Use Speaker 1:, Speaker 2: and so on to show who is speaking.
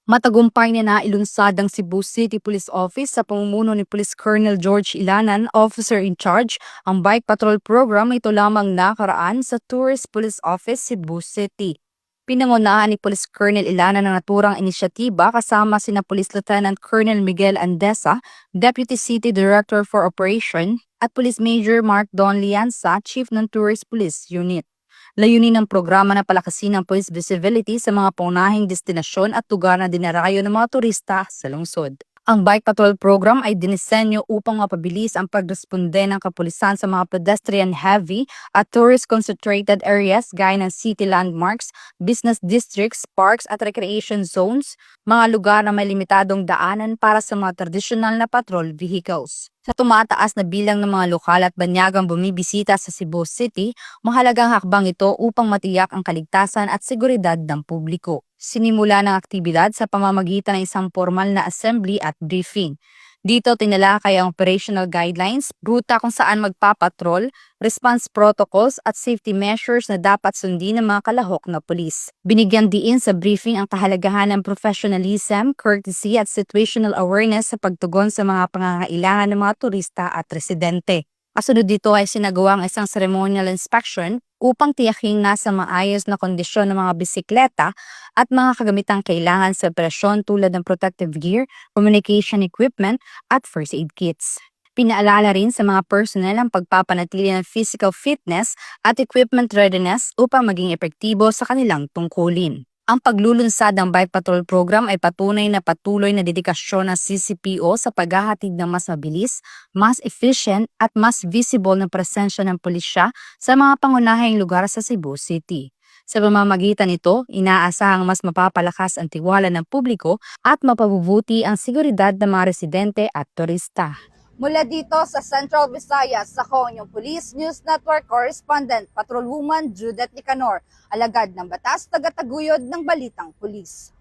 Speaker 1: Matagumpay na nailunsad ang Cebu City Police Office sa pamumuno ni Police Colonel George Ilanan, Officer in Charge, ang Bike Patrol Program ito lamang nakaraan sa Tourist Police Office, Cebu City. Pinangunahan ni Police Colonel Ilanan ang naturang inisyatiba kasama sina Police Lieutenant Colonel Miguel Andesa, Deputy City Director for Operation, at Police Major Mark Don Lianza, Chief ng Tourist Police Unit. Layunin ng programa na palakasin ang police visibility sa mga paunahing destinasyon at lugar na dinarayo ng mga turista sa lungsod. Ang Bike Patrol Program ay dinisenyo upang mapabilis ang pagresponde ng kapulisan sa mga pedestrian-heavy at tourist-concentrated areas gaya ng city landmarks, business districts, parks at recreation zones, mga lugar na may limitadong daanan para sa mga tradisyonal na patrol vehicles. Sa tumataas na bilang ng mga lokal at banyagang bumibisita sa Cebu City, mahalagang hakbang ito upang matiyak ang kaligtasan at seguridad ng publiko. Sinimula ng aktibidad sa pamamagitan ng isang formal na assembly at briefing. Dito tinalakay ang operational guidelines, ruta kung saan magpapatrol, response protocols at safety measures na dapat sundin ng mga kalahok na pulis. Binigyan diin sa briefing ang kahalagahan ng professionalism, courtesy at situational awareness sa pagtugon sa mga pangangailangan ng mga turista at residente. Kasunod dito ay sinagawa ang isang ceremonial inspection upang tiyaking nasa maayos na kondisyon ng mga bisikleta at mga kagamitang kailangan sa operasyon tulad ng protective gear, communication equipment at first aid kits. Pinaalala rin sa mga personnel ang pagpapanatili ng physical fitness at equipment readiness upang maging epektibo sa kanilang tungkulin. Ang paglulunsad ng Bike Patrol Program ay patunay na patuloy na dedikasyon ng CCPO sa paghahatid ng mas mabilis, mas efficient at mas visible na presensya ng pulisya sa mga pangunahing lugar sa Cebu City. Sa pamamagitan nito, inaasahang mas mapapalakas ang tiwala ng publiko at mapabubuti ang seguridad ng mga residente at turista.
Speaker 2: Mula dito sa Central Visayas, ako ang Police News Network Correspondent, Patrolwoman Judith Nicanor, alagad ng batas, tagataguyod ng Balitang Pulis.